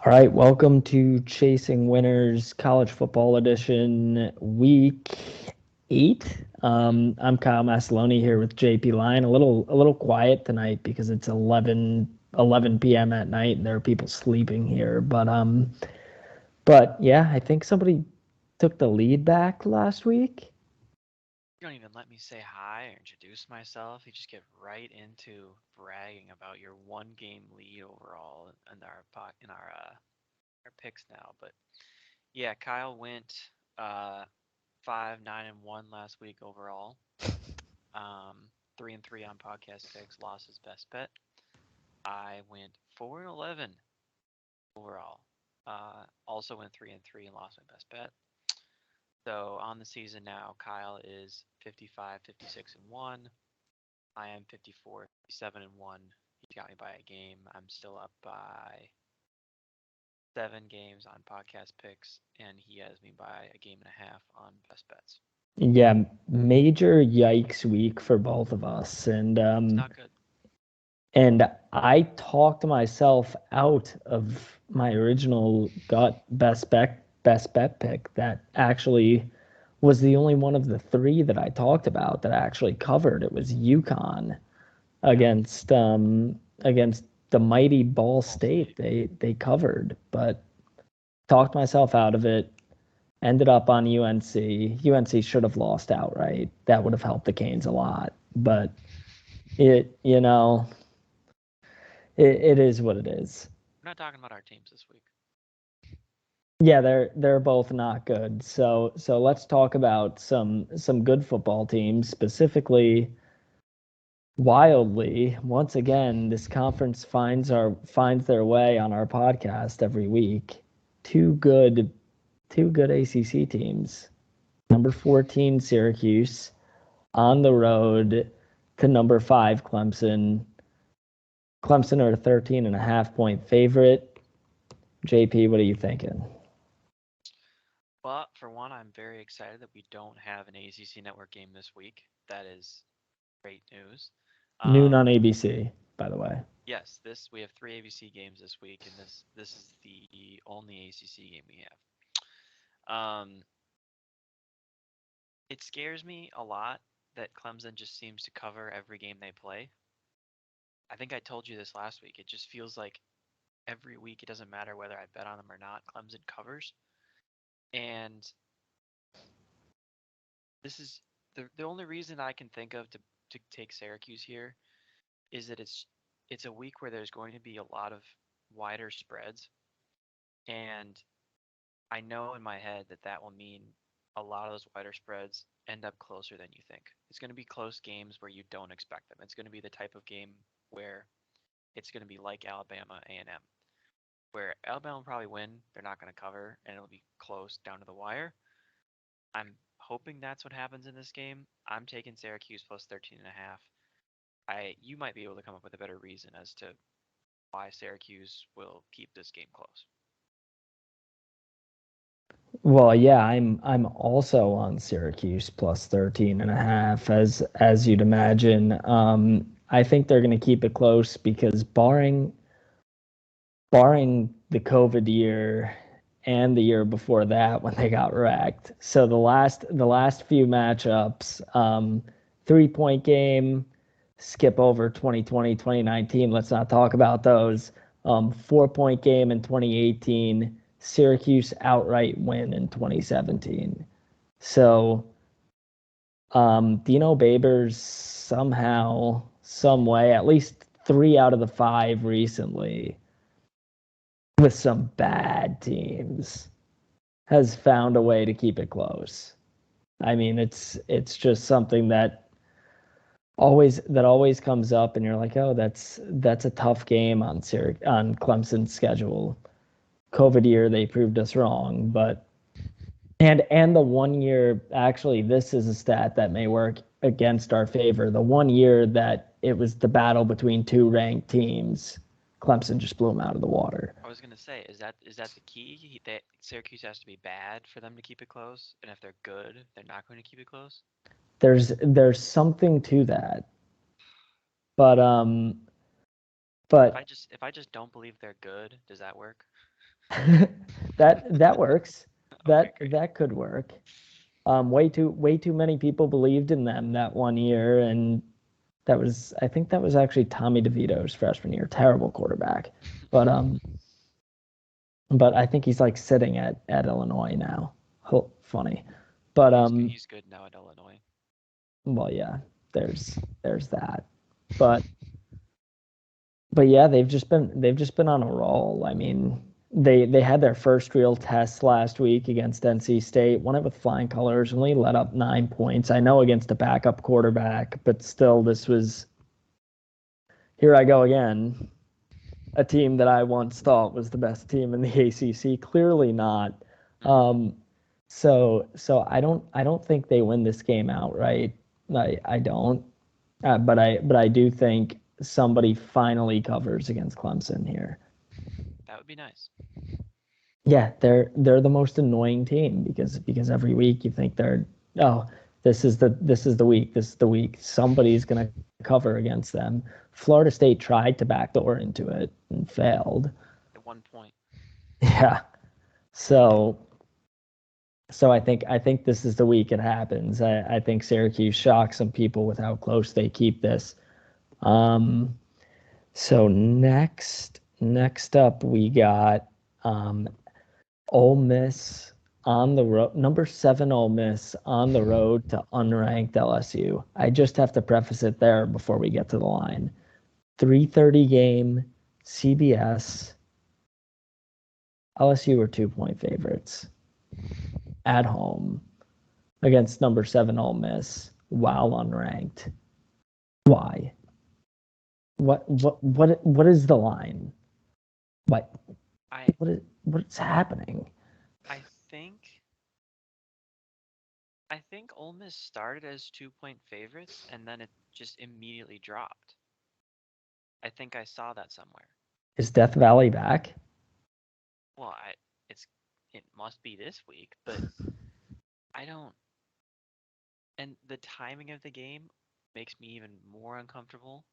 All right, welcome to Chasing Winners College Football Edition, Week 8. I'm Kyle Massaloni here with JP Lyon. A little quiet tonight because it's 11 p.m. at night and there are people sleeping here. But yeah, I think somebody took the lead back last week. You don't even let me say hi or introduce myself. You just get right into bragging about your one game lead overall in our picks now. But yeah, Kyle went 5-9-1 last week overall. Um, 3-3 on podcast picks, lost his best bet. I went 4-11 overall. Also went 3-3 and lost my best bet. So on the season now, Kyle is 55, 56-1. I am 54, 57-1. He got me by a game. I'm still up by 7 games on podcast picks, and he has me by a game and a half on best bets. Yeah, major yikes week for both of us. And It's um not good. And I talked myself out of my original gut best bet pick that actually was the only one of the three that I talked about that actually covered. It was UConn Yep. against the mighty Ball Ball State. State. They covered, but talked myself out of it. Ended up on UNC. UNC should have lost outright. That would have helped the Canes a lot. But it, you know, it is what it is. We're not talking about our teams this week. Yeah, they're both not good. So let's talk about some good football teams, specifically wildly. Once again, this conference finds their way on our podcast every week. Two good two good ACC teams. Number 14 Syracuse on the road to number 5 Clemson. Clemson are a 13.5 point favorite. JP, what are you thinking? But for one, I'm very excited that we don't have an ACC network game this week. That is great news. Noon on Um, ABC, by the way. yes, this we have 3 ABC games this week, and this is the only ACC game we have. It scares me a lot that Clemson just seems to cover every game they play. I think I told you this last week. It just feels like every week it doesn't matter whether I bet on them or not, Clemson covers. And this is the only reason I can think of to take Syracuse here is that it's a week where there's going to be a lot of wider spreads, and I know in my head that that will mean a lot of those wider spreads end up closer than you think. It's going to be close games where you don't expect them. It's going to be the type of game where it's going to be like Alabama A&M, where Alabama will probably win, they're not going to cover, and it'll be close down to the wire. I'm hoping that's what happens in this game. I'm taking Syracuse plus 13 and a half. You might be able to come up with a better reason as to why Syracuse will keep this game close. Well, yeah, I'm also on Syracuse plus 13.5 as you'd imagine. I think they're going to keep it close because barring the COVID year and the year before that when they got wrecked. So the last few matchups, 3 point game, skip over 2020, 2019. Let's not talk about those. 4 point game in 2018, Syracuse outright win in 2017. So Dino Babers somehow, some way, at least 3 out of the 5 recently with some bad teams has found a way to keep it close. I mean, it's just something that always comes up, and you're like, oh, that's a tough game on Clemson's schedule. COVID year, they proved us wrong, but and the 1 year, actually, this is a stat that may work against our favor. The 1 year that it was the battle between two ranked teams, Clemson just blew them out of the water. I was gonna say, is that the key? That Syracuse has to be bad for them to keep it close, and if they're good, they're not going to keep it close. There's something to that, but If I but just if I just don't believe they're good, does that work? That works. Okay, great. That could work. Way too many people believed in them that one year, and I think that was actually Tommy DeVito's freshman year. Terrible quarterback, but I think he's like sitting at Illinois now. Funny, Oh, but he's good now at Illinois. well, yeah, there's that, but yeah, they've just been on a roll. I mean, they had their first real test last week against NC State, won it with flying colors, only let up 9 points. I know against a backup quarterback, but still, this was here I go again. A team that I once thought was the best team in the ACC, clearly not. Mm-hmm. Um, so I don't think they win this game outright. I don't. But I do think somebody finally covers against Clemson here. That would be nice. Yeah, they're the most annoying team because every week you think oh, this is the week, this is the week. Somebody's gonna cover against them. Florida State tried to backdoor into it and failed. At one point. Yeah. So I think this is the week it happens. I think Syracuse shocks some people with how close they keep this. Um, so next up we got Ole Miss on the road, number 7 Ole Miss on the road to unranked LSU. I just have to preface it there before we get to the line. 3:30 game, CBS. LSU were 2-point favorites at home against number 7 Ole Miss while unranked. Why? What is the line? What I what's happening? I think I think Ole Miss started as 2-point favorites and then it just immediately dropped. I think I saw that somewhere. Is Death Valley back? Well, it's it must be this week, but I don't. And the timing of the game makes me even more uncomfortable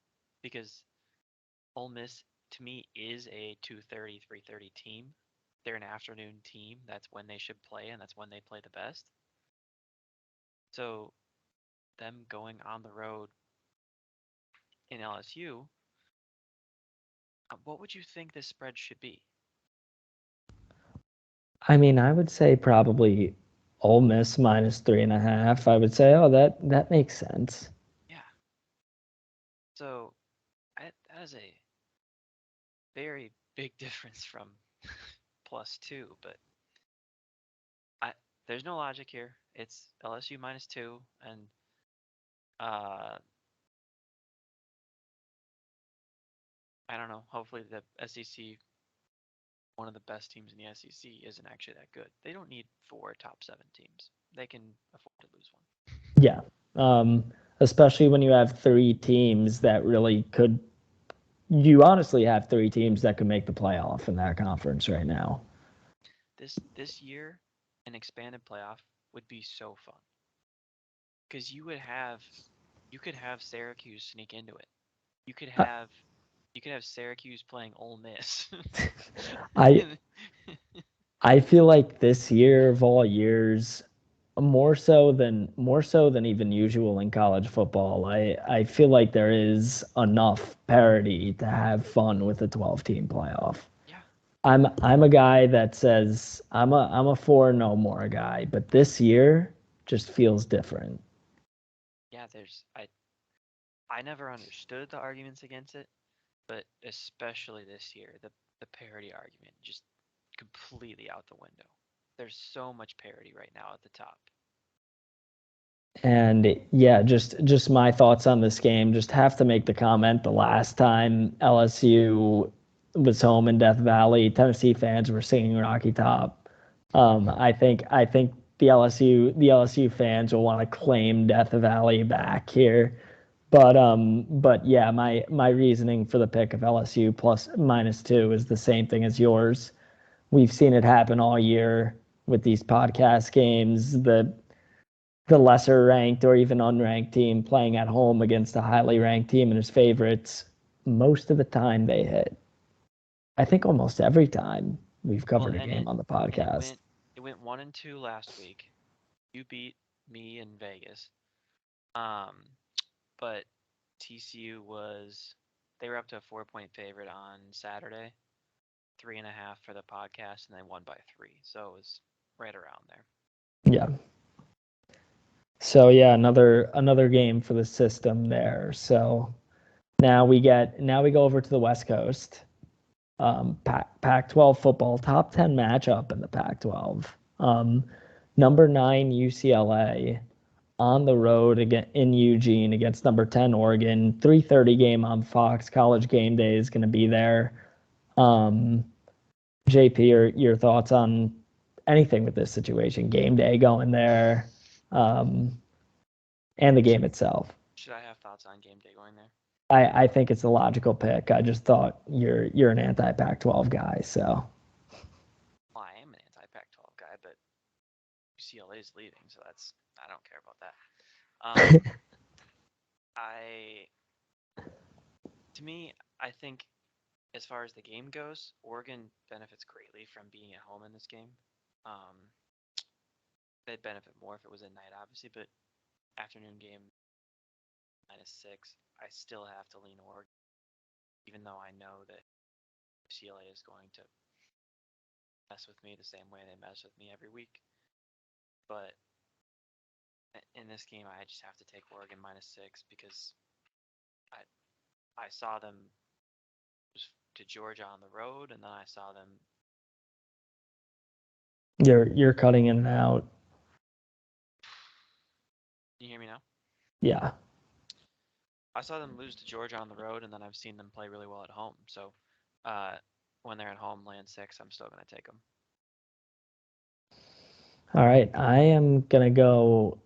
because Ole Miss to me is a 2:30, 3:30 team. They're an afternoon team. That's when they should play and that's when they play the best. So them going on the road in LSU, what would you think this spread should be? I mean, I would say probably Ole Miss -3.5. I would say, oh, that makes sense. Yeah. So that is a very big difference from +2, but I there's no logic here. It's LSU -2, and uh, I don't know. Hopefully, the SEC, one of the best teams in the SEC, isn't actually that good. They don't need 4 top 7 teams. They can afford to lose one. Yeah. Especially when you have 3 teams that really could. You honestly have 3 teams that could make the playoff in that conference right now. This year, an expanded playoff would be so fun because you could have Syracuse sneak into it. You could I have you could have Syracuse playing Ole Miss. I, I feel like this year of all years, more so than even usual in college football. I feel like there is enough parity to have fun with a 12-team playoff. Yeah, I'm a guy that says I'm a four no more guy, but this year just feels different. yeah. I never understood the arguments against it, but especially this year, the parity argument just completely out the window. There's so much parity right now at the top. And yeah, just my thoughts on this game. Just have to make the comment. The last time LSU was home in Death Valley, Tennessee fans were singing Rocky Top. I think the LSU fans will want to claim Death Valley back here. But yeah, my reasoning for the pick of LSU plus -2 is the same thing as yours. We've seen it happen all year with these podcast games. The lesser ranked or even unranked team playing at home against a highly ranked team and his favorites, most of the time they hit. I think almost every time. We've Well, covered a and game it on the and it podcast. went it went 1-2 last week. You beat me in Vegas. Um, but TCU was they were up to a 4-point favorite on Saturday, 3.5 for the podcast, and they won by 3. So it was right around there. Yeah. So yeah, another game for the system there. So now we go over to the West Coast. Pac-12 football top 10 matchup in the Pac-12. Number 9 UCLA on the road again in Eugene against number 10 Oregon. 3:30 game on Fox. College Game Day is going to be there. Um, JP, your thoughts on anything with this situation? Game Day going there, um, and the game itself. Should I have thoughts on game day going there? I think it's a logical pick. I just thought you're an anti Pac-12 guy, so Well, I am an anti-Pac-12 guy, but UCLA is leaving, so I don't care about that. I to me, I think as far as the game goes, Oregon benefits greatly from being at home in this game. Um, they'd benefit more if it was at night, obviously, but afternoon game -6, I still have to lean Oregon, even though I know that UCLA is going to mess with me the same way they mess with me every week. But in this game, I just have to take Oregon -6 because I I saw them to Georgia on the road, and then I saw them. you're cutting in and out. Can you hear me now? Yeah. I saw them lose to Georgia on the road, and then I've seen them play really well at home. So uh, when they're at home, laying 6, I'm still going to take them. All right. I am gonna go.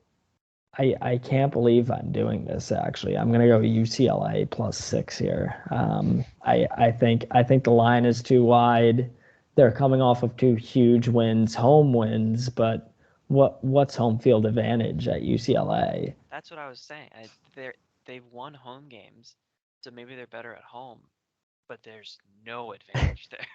I can't believe I'm doing this actually. I'm gonna go UCLA +6 here. I think the line is too wide. They're coming off of two huge wins, home wins, but what's home field advantage at UCLA? That's what I was saying. They've won home games, so maybe they're better at home, but there's no advantage there.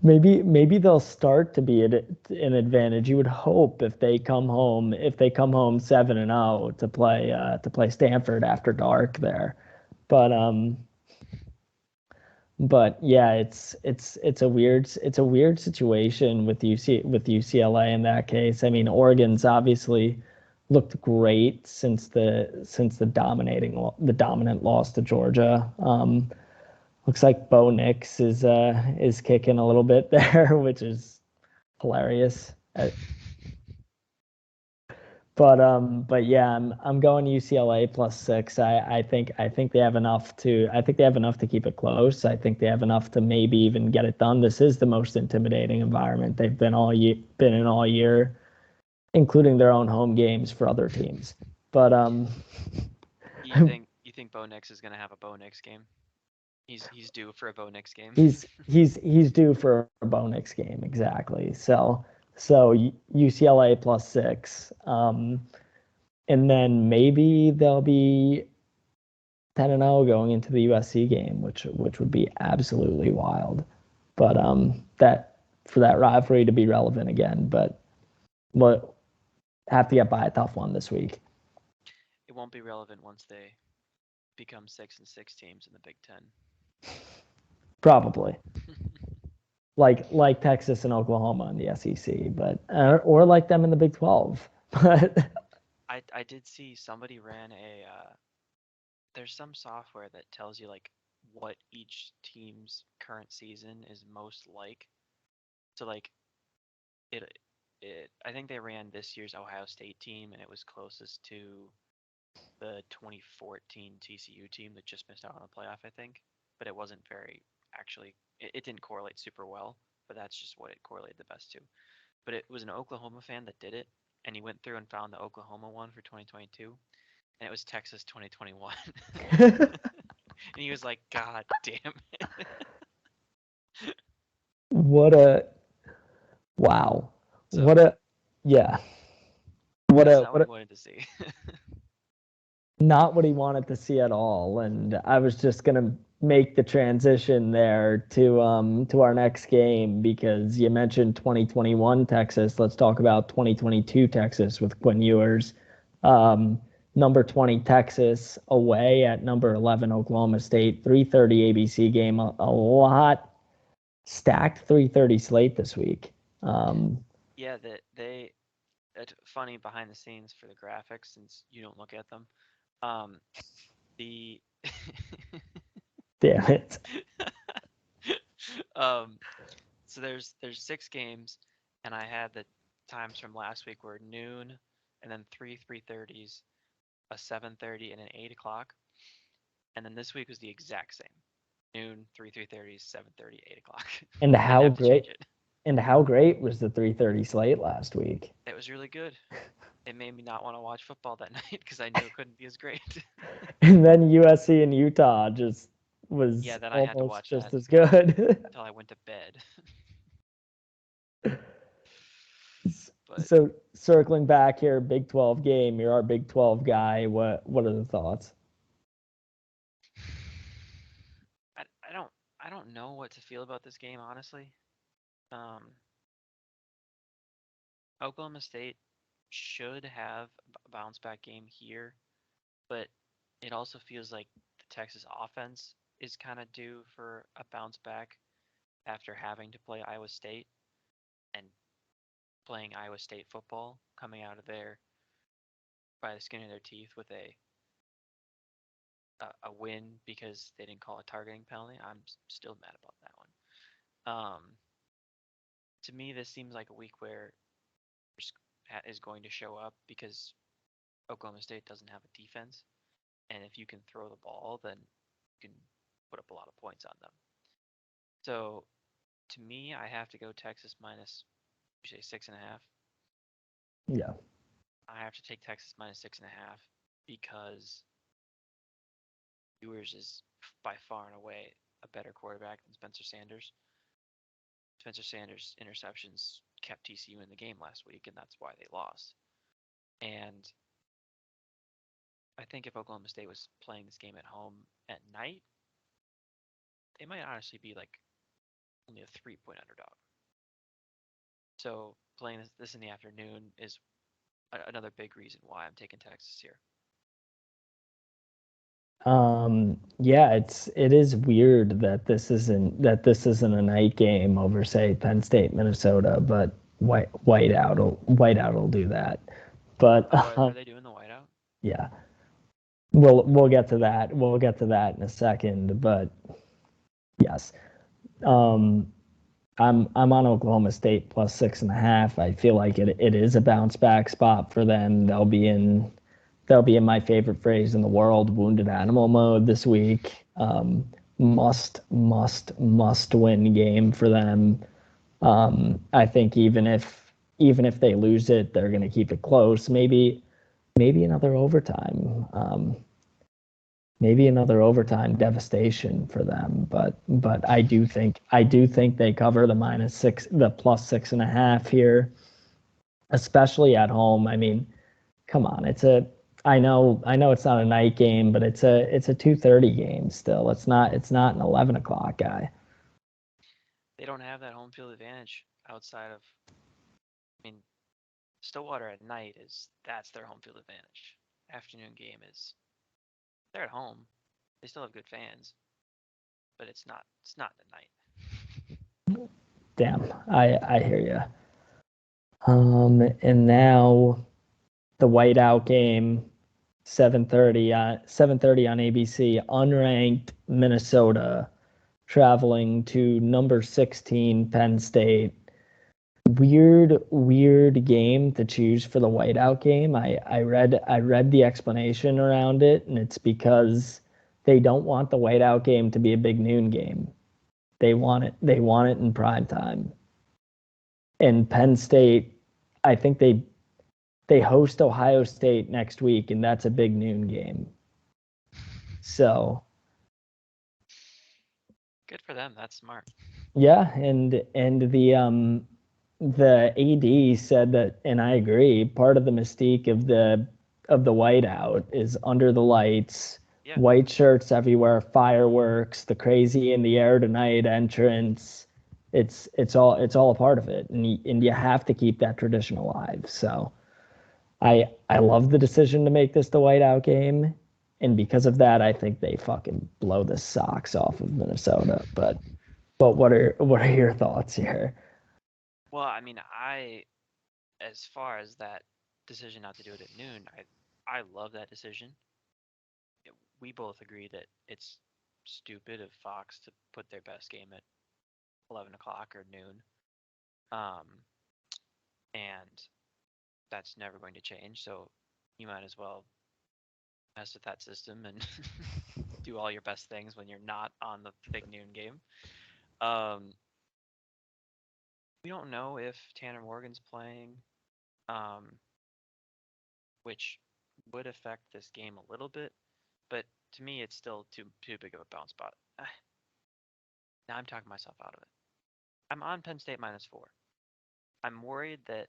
Maybe they'll start to be an advantage. You would hope if they come home 7-0 to play Stanford after dark there. But yeah, it's a weird situation with UCLA in that case. I mean, Oregon's obviously looked great since the dominant loss to Georgia. Looks like Bo Nix is kicking a little bit there, which is hilarious. But yeah, I'm going UCLA +6. I think they have enough to keep it close. I think they have enough to maybe even get it done. This is the most intimidating environment they've been in all year, including their own home games for other teams. But You think Bo Nix is going to have a Bo Nix game? He's due for a Bo Nix game. he's due for a Bo Nix game exactly. So UCLA +6. And then maybe they'll be 10-0 going into the USC game, which would be absolutely wild. But that for that rivalry to be relevant again, but we'll have to get by a tough one this week. It won't be relevant once they become 6-6 teams in the Big Ten. Probably. Like Texas and Oklahoma in the SEC, but or like them in the Big 12. But I did see somebody ran there's some software that tells you like what each team's current season is most like. So like it I think they ran this year's Ohio State team, and it was closest to the 2014 TCU team that just missed out on the playoff, I think. But it wasn't very actually. It didn't correlate super well, but that's just what it correlated the best to. But it was an Oklahoma fan that did it, and he went through and found the Oklahoma one for 2022, and it was Texas 2021. And he was like, God damn it. what a wow. So What a yeah. that's not what What he a wanted to see. not what he wanted to see at all. And I was just gonna make the transition there to our next game because you mentioned 2021 Texas. Let's talk about 2022 Texas with Quinn Ewers. Number 20 Texas away at number 11 Oklahoma State. 3:30 ABC game. A lot stacked 3:30 slate this week. Yeah, it's funny behind the scenes for the graphics since you don't look at them. The Damn it. um, so there's 6 games, and I had the times from last week were noon, and then 3:30s, a 7:30, and an 8 o'clock, and then this week was the exact same: noon, 3:30s, 7:30, 8 o'clock. And I didn't how have to change great it. and how great was the 3:30 slate last week? It was really good. It made me not want to watch football that night because I knew it couldn't be as great. And then USC and Utah just was Yeah, then I had to almost watch just that as good. until I went to bed. But So circling back here, Big 12 game, you're our Big 12 guy. What are the thoughts? I, I don't I don't know what to feel about this game, honestly. Um, Oklahoma State should have a bounce back game here, but it also feels like the Texas offense is kind of due for a bounce back after having to play Iowa State and playing Iowa State football, coming out of there by the skin of their teeth with a win because they didn't call a targeting penalty. I'm still mad about that one. To me, this seems like a week where is going to show up because Oklahoma State doesn't have a defense, and if you can throw the ball, then you can put up a lot of points on them. So to me, I have to go Texas minus, you say 6.5. Yeah. I have to take Texas minus 6.5 because Ewers is by far and away a better quarterback than Spencer Sanders. Spencer Sanders' interceptions kept TCU in the game last week, and that's why they lost. And I think if Oklahoma State was playing this game at home at night, they might honestly be like only a 3-point underdog. So playing this in the afternoon is another big reason why I'm taking Texas here. Yeah, it is weird that this isn't a night game over say Penn State, Minnesota, but Whiteout will do that. But Oh, are they doing the whiteout? yeah, we'll get to that. We'll get to that in a second, but yes. Um, I'm on Oklahoma State plus 6.5. I feel like it is a bounce back spot for them. They'll be in my favorite phrase in the world, wounded animal mode this week. Must win game for them. I think even if they lose it, they're going to keep it close. Maybe another overtime. Maybe another overtime devastation for them. But I do think they cover the -6, the +6.5 here, especially at home. I mean, come on, I know it's not a night game, but it's a 2:30 game still. It's not an 11 o'clock guy. They don't have that home field advantage outside of, I mean, Stillwater at night that's their home field advantage. Afternoon game is they're at home. They still have good fans, but it's not the night. Damn, I hear you. And now the whiteout game, 7:30 on ABC. Unranked Minnesota traveling to number 16 Penn State. Weird game to choose for the whiteout game. I read the explanation around it, and it's because they don't want the whiteout game to be a big noon game. They want it in prime time. And Penn State, I think they host Ohio State next week, and that's a big noon game. So Good for them. That's smart. yeah, and the AD said that, and I agree. Part of the mystique of the whiteout is under the lights Yeah. white shirts everywhere, fireworks, the crazy in the air tonight entrance. It's all a part of it, and you have to keep that tradition alive. So I love the decision to make this the whiteout game, and because of that, I think they fucking blow the socks off of Minnesota. But what are your thoughts here? Well, I mean, as far as that decision not to do it at noon, I love that decision. We both agree that it's stupid of Fox to put their best game at 11 o'clock or noon. Um, and that's never going to change. So you might as well mess with that system and do all your best things when you're not on the big noon game. Um, we don't know if Tanner Morgan's playing, um, which would affect this game a little bit, but to me, it's still too big of a bounce spot. Now I'm talking myself out of it. I'm on Penn State -4. I'm worried that,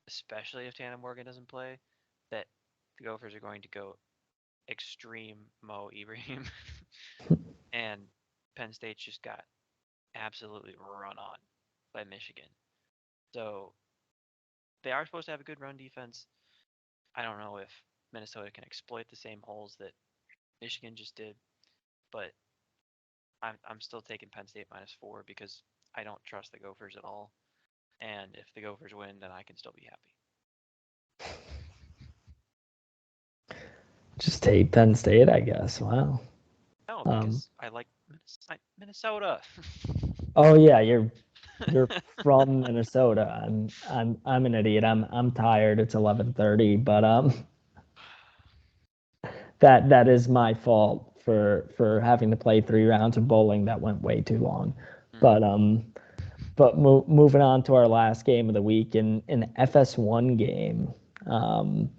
especially if Tanner Morgan doesn't play, that the Gophers are going to go extreme Mo Ibrahim, and Penn State just got absolutely run on by Michigan. So they are supposed to have a good run defense. I don't know if Minnesota can exploit the same holes that Michigan just did, but I'm still taking Penn State -4 because I don't trust the Gophers at all. And if the Gophers win, then I can still be happy. Just hate Penn State, I guess. Wow. No, Um, because I like Minnesota. oh yeah, you're from Minnesota. I'm an idiot. I'm tired. It's 11:30, but that is my fault for having to play 3 rounds of bowling that went way too long. Mm. But moving on to our last game of the week in an FS1 game. Um,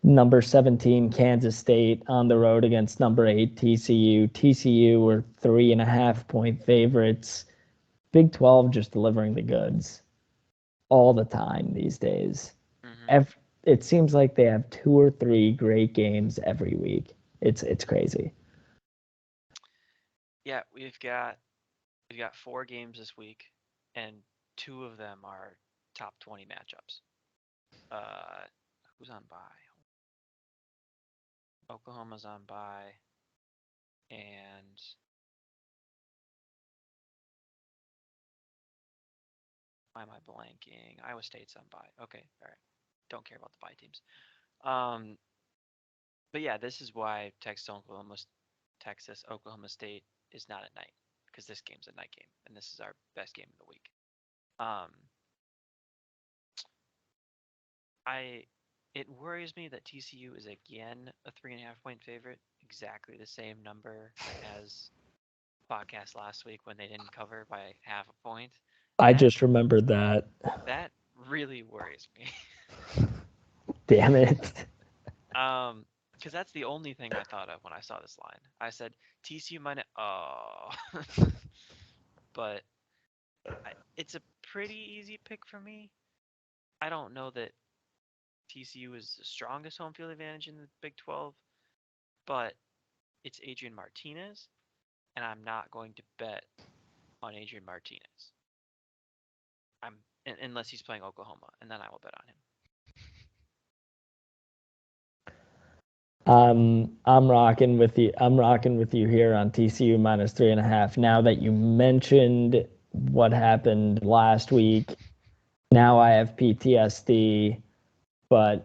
number 17 Kansas State on the road against number 8 TCU. TCU were 3.5 point favorites. Big 12 just delivering the goods all the time these days. Mm-hmm. It seems like they have 2 or 3 great games every week. It's crazy. Yeah, we've got 4 games this week, and 2 of them are top 20 matchups. Uh, who's on bye? Oklahoma's on bye, and why am I blanking? Iowa State's on bye. Okay, all right. Don't care about the bye teams. Um, but yeah, this is why Texas Oklahoma State is not at night, because this game's a night game, and this is our best game of the week. Um, I It worries me that TCU is again a 3.5 point favorite, exactly the same number as podcast last week when they didn't cover by half a point. I That just remembered that. that really worries me. Damn it. Because that's the only thing I thought of when I saw this line. I said TCU minus. Oh, but it's a pretty easy pick for me. I don't know that TCU is the strongest home field advantage in the Big 12, but it's Adrian Martinez, and I'm not going to bet on Adrian Martinez. Unless he's playing Oklahoma, and then I will bet on him. I'm rocking with you. I'm rocking with you here on TCU -3.5. Now that you mentioned what happened last week, now I have PTSD. But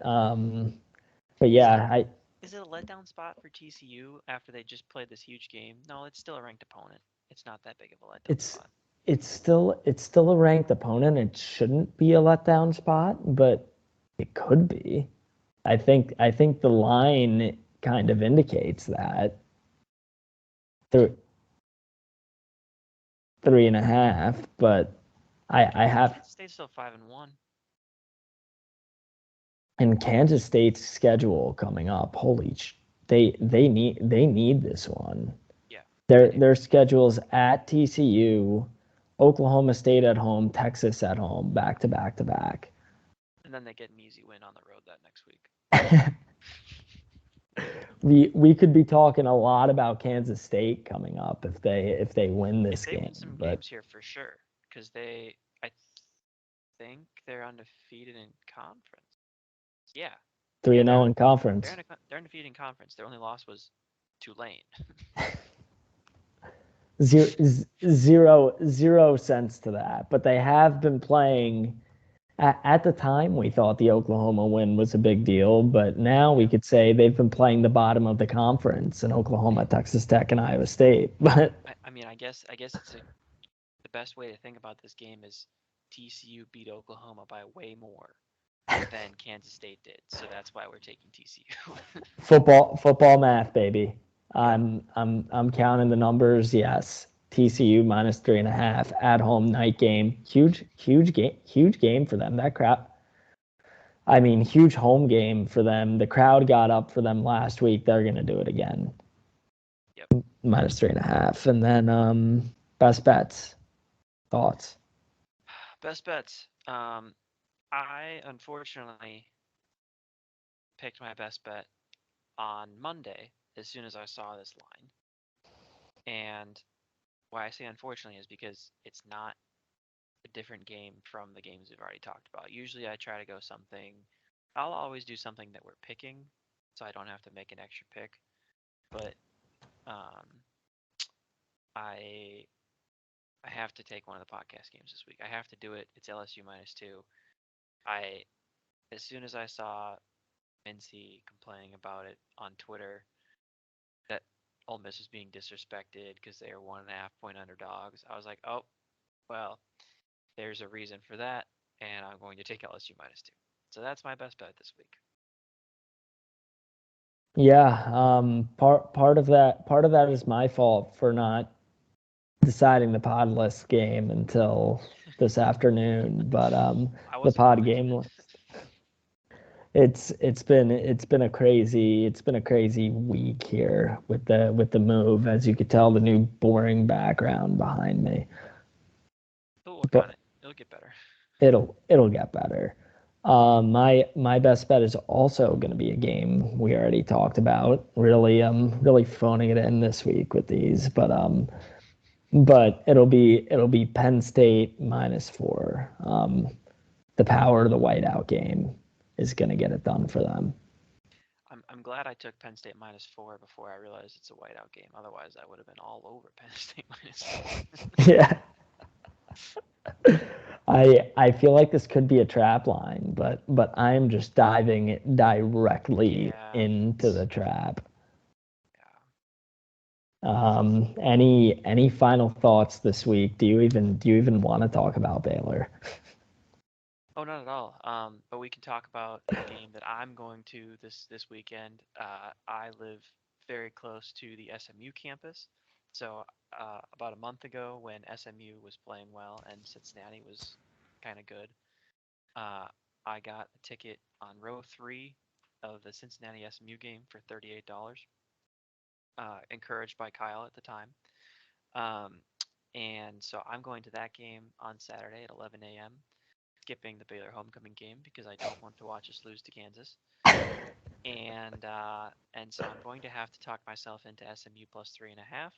but Is it yeah, I is it a letdown spot for TCU after they just played this huge game? No, it's still a ranked opponent. It's not that big of a letdown it's spot. it's still a ranked opponent. It shouldn't be a letdown spot, but it could be. I think the line kind of indicates that th- 3.5, but I have Kansas State's still 5-1. in Kansas State's schedule coming up. They need this one. Yeah, they do. Their schedules at TCU, Oklahoma State at home, Texas at home, back to back to back. And then they get an easy win on the road that next week. We could be talking a lot about Kansas State coming up if they win If this they win game. some But games here for sure, because I think they're undefeated in conference. Yeah, three yeah, and zero in conference. they're undefeated in conference. Their only loss was Tulane. Zero sense to that. But they have been playing. At the time, we thought the Oklahoma win was a big deal, but now we Yep. could say they've been playing the bottom of the conference in Oklahoma, Texas Tech, and Iowa State. But I mean, I guess the best way to think about this game is TCU beat Oklahoma by way more than Kansas State did. So that's why we're taking TCU. football math, baby. Yep. I'm counting the numbers. Yes, TCU minus 3.5 at home night game. Huge game for them. That crap. I mean, huge home game for them. The crowd got up for them last week. They're gonna do it again. Yep. Minus 3.5, and then best bets. Thoughts? Best bets. I unfortunately picked my best bet on Monday as soon as I saw this line. And why I say unfortunately is because it's not a different game from the games we've already talked about. Usually I try to go something, I'll always do something that we're picking so I don't have to make an extra pick. But um, I I have to take one of the podcast games this week. I have to do it. It's LSU -2. I as soon as I saw Mincy complaining about it on Twitter that Ole Miss was being disrespected because they are 1.5 point underdogs, I was like, oh, well, there's a reason for that, and I'm going to take LSU -2. So that's my best bet this week. Yeah, part of that is my fault for not deciding the pod list game until this afternoon. But I the wasn't going to pod mention game it. list. It's been a crazy week here with the move. As you could tell, the new boring background behind me. We'll work on But it. It'll get better. it'll get better. My best bet is also going to be a game we already talked about. Really phoning it in this week with these, but it'll be Penn State -4. The power of the whiteout game is going to get it done for them. I'm glad I took Penn State -4 before I realized it's a whiteout game. Otherwise, I would have been all over Penn State -4. Yeah. I feel like this could be a trap line, but I'm just diving directly Yeah, into it's the trap. yeah. Any final thoughts this week? Do you even want to talk about Baylor? Oh, not at all. But we can talk about a game that I'm going to this weekend. I live very close to the SMU campus, so about a month ago, when SMU was playing well and Cincinnati was kind of good, uh, I got a ticket on row three of the Cincinnati SMU game for $38. Encouraged by Kyle at the time. Um, and so I'm going to that game on Saturday at 11 a.m., skipping the Baylor homecoming game because I don't want to watch us lose to Kansas. And so I'm going to have to talk myself into SMU +3.5.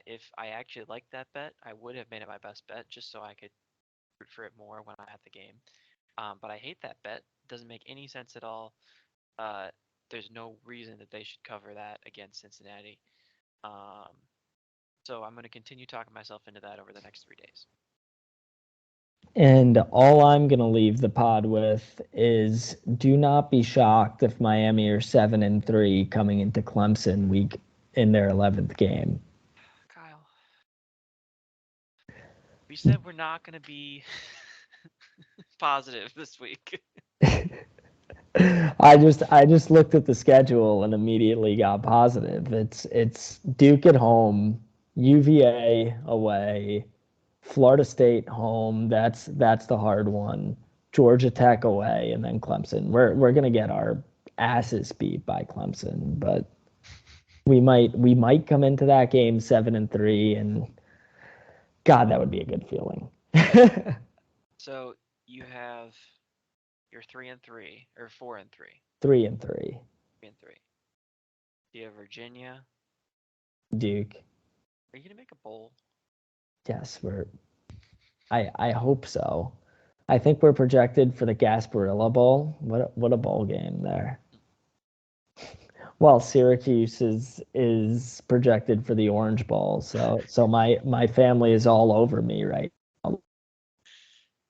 If I actually liked that bet, I would have made it my best bet just so I could root for it more when I'm at the game. But I hate that bet. It doesn't make any sense at all. Uh, there's no reason that they should cover that against Cincinnati. Um, so I'm going to continue talking myself into that over the next 3 days. And all I'm going to leave the pod with is do not be shocked if Miami are 7-3 coming into Clemson week in their 11th game. Kyle, we said we're not going to be positive this week. I just looked at the schedule and immediately got positive. It's Duke at home, UVA away, Florida State home. That's the hard one. Georgia Tech away, and then Clemson. We're gonna get our asses beat by Clemson, but we might come into that game 7-3, and God, that would be a good feeling. So you have your 3-3 or 4-3, 3-3. 3-3. You have Virginia. Duke. Are you gonna make a bowl? Yes, I hope so. I think we're projected for the Gasparilla Bowl. What a bowl game there. Well, Syracuse is projected for the Orange Bowl, so my family is all over me right now.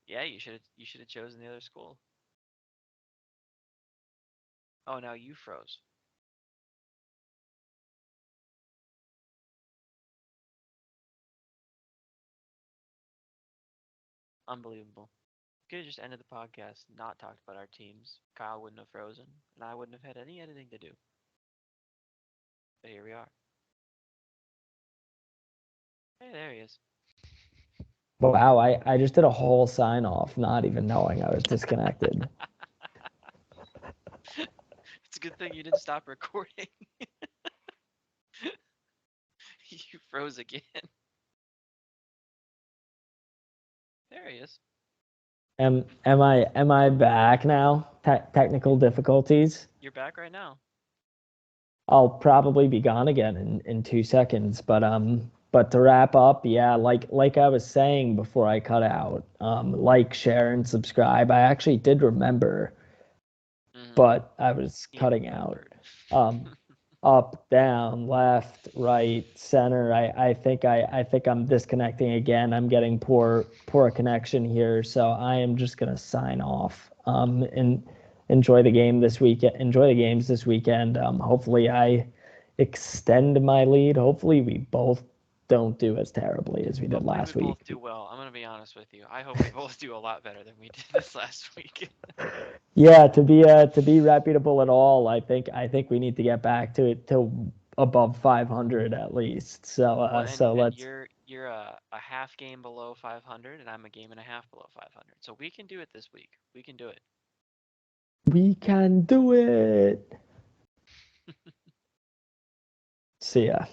Yeah, you should have chosen the other school. Oh, now you froze. Unbelievable. Could have just ended the podcast, not talked about our teams. Kyle wouldn't have frozen, and I wouldn't have had any editing to do. But here we are. Hey, there he is. Wow, I just did a whole sign off, not even knowing I was disconnected. It's a good thing you didn't stop recording. You froze again. There he is. Am I back now? Technical difficulties. You're back right now. I'll probably be gone again in 2 seconds. But to wrap up, yeah, like I was saying before I cut out, like, share, and subscribe. I actually did remember, Mm-hmm. but I was He cutting out. remembered. Um, Up, down, left, right, center. I think I'm disconnecting again. I'm getting poor connection here, so I am just gonna sign off. And enjoy the game this weekend. Enjoy the games this weekend. Hopefully I extend my lead. Hopefully we both don't do as terribly as we did Hopefully we last week. both do well. I'm gonna be honest with you. I hope we both do a lot better than we did this last week. Yeah, to be reputable at all, I think we need to get back to above 500 at least. So Well, so and let's you're a half game below 500, and I'm a game and a half below 500. So we can do it this week. We can do it. we can do it. See ya.